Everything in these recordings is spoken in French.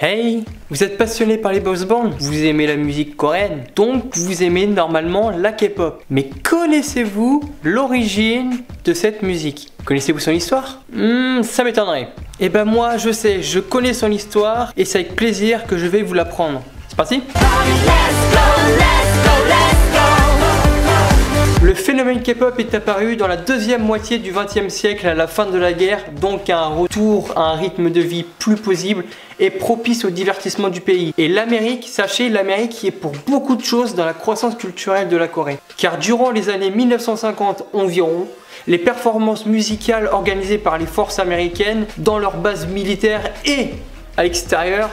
Hey, vous êtes passionné par les boys bands? Vous aimez la musique coréenne? Donc vous aimez normalement la K-pop. Mais connaissez-vous l'origine de cette musique? Connaissez-vous son histoire? Ça m'étonnerait. Et ben moi je sais, je connais son histoire et c'est avec plaisir que je vais vous l'apprendre. C'est parti? Le phénomène K-pop est apparu dans la deuxième moitié du XXe siècle à la fin de la guerre, donc à un retour à un rythme de vie plus possible et propice au divertissement du pays. Et l'Amérique, sachez, l'Amérique est pour beaucoup de choses dans la croissance culturelle de la Corée. Car durant les années 1950 environ, les performances musicales organisées par les forces américaines dans leurs bases militaires et à l'extérieur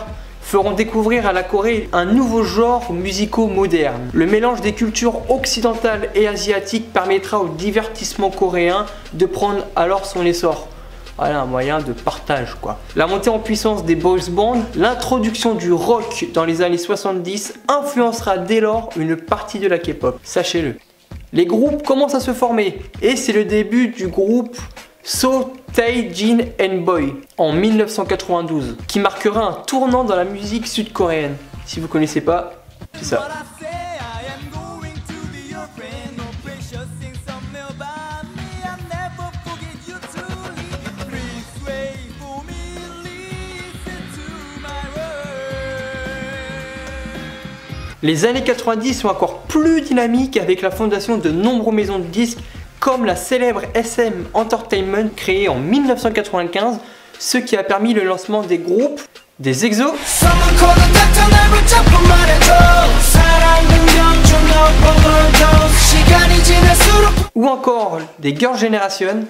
feront découvrir à la Corée un nouveau genre musico-moderne. Le mélange des cultures occidentales et asiatiques permettra au divertissement coréen de prendre alors son essor. Voilà, un moyen de partage quoi. La montée en puissance des boys bands, l'introduction du rock dans les années 70 influencera dès lors une partie de la K-pop, sachez-le. Les groupes commencent à se former et c'est le début du groupe So Tae-jin and Boy en 1992 qui marquera un tournant dans la musique sud-coréenne. Si vous connaissez pas, c'est ça. Les années 90 sont encore plus dynamiques avec la fondation de nombreuses maisons de disques comme la célèbre SM Entertainment créée en 1995, ce qui a permis le lancement des groupes des EXO ou encore des Girls' Generation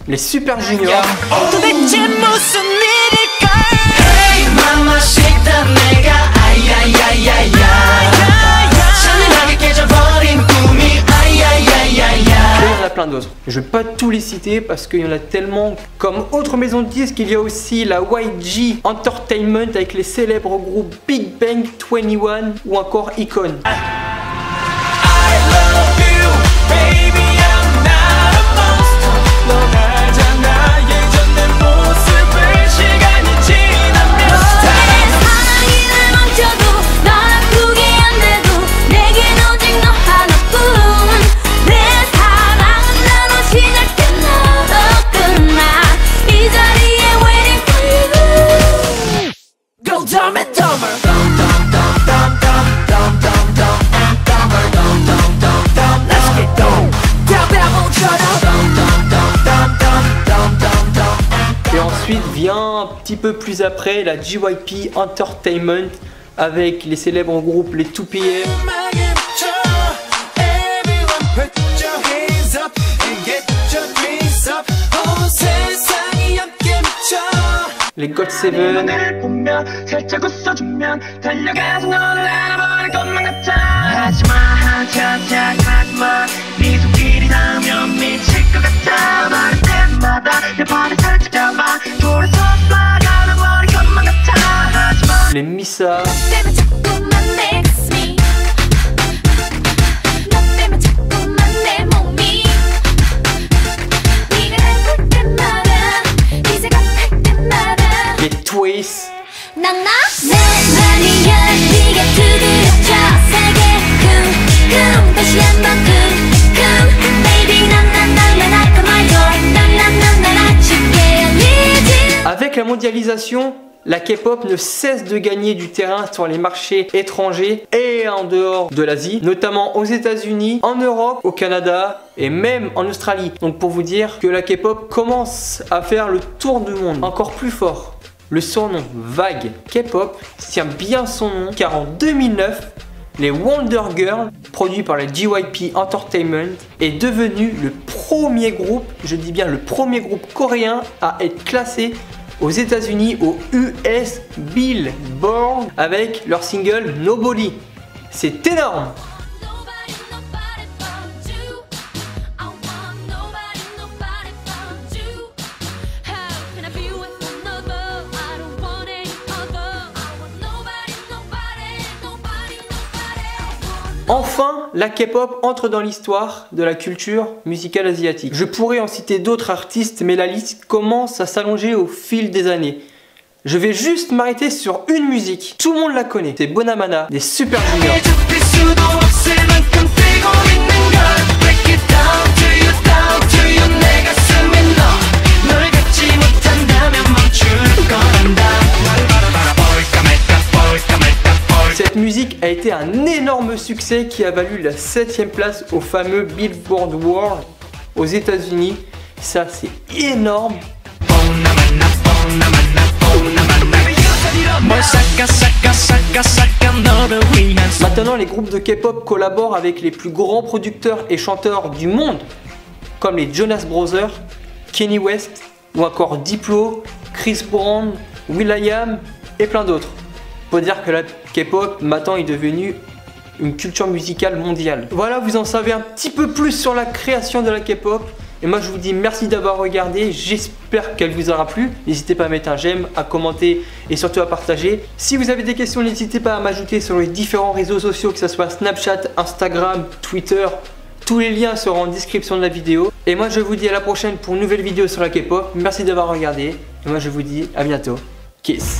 les Super Junior il y en a plein d'autres. Je vais pas tous les citer parce qu'il y en a tellement. Comme autre maison de disques, il y a aussi la YG Entertainment avec les célèbres groupes Big Bang 21 ou encore Icon. Et ensuite vient un petit peu plus après la JYP Entertainment avec les célèbres groupes les 2PM, les GOT7, les Misa, les Twice, avec la mondialisation, la K-pop ne cesse de gagner du terrain sur les marchés étrangers et en dehors de l'Asie, notamment aux États-Unis, en Europe, au Canada et même en Australie. Donc pour vous dire que la K-pop commence à faire le tour du monde encore plus fort. Le surnom vague K-pop tient bien son nom car en 2009, les Wonder Girls, produits par la JYP Entertainment, est devenu le premier groupe, je dis bien le premier groupe coréen à être classé aux États-Unis au US Billboard avec leur single Nobody. C'est énorme! Enfin, la K-pop entre dans l'histoire de la culture musicale asiatique. Je pourrais en citer d'autres artistes, mais la liste commence à s'allonger au fil des années. Je vais juste m'arrêter sur une musique. Tout le monde la connaît. C'est Bonamana des Super Junior. Cette musique a été un énorme succès qui a valu la 7ème place au fameux Billboard World aux États-Unis. Ça, c'est énorme. Maintenant, les groupes de K-pop collaborent avec les plus grands producteurs et chanteurs du monde, comme les Jonas Brothers, Kanye West, ou encore Diplo, Chris Brown, will.i.am et plein d'autres. Faut dire que la K-pop maintenant est devenue une culture musicale mondiale. Voilà, vous en savez un petit peu plus sur la création de la K-pop. Et moi je vous dis merci d'avoir regardé, j'espère qu'elle vous aura plu. N'hésitez pas à mettre un j'aime, à commenter et surtout à partager. Si vous avez des questions, n'hésitez pas à m'ajouter sur les différents réseaux sociaux, que ce soit Snapchat, Instagram, Twitter. Tous les liens seront en description de la vidéo. Et moi je vous dis à la prochaine pour une nouvelle vidéo sur la K-pop. Merci d'avoir regardé. Et moi je vous dis à bientôt. Kiss.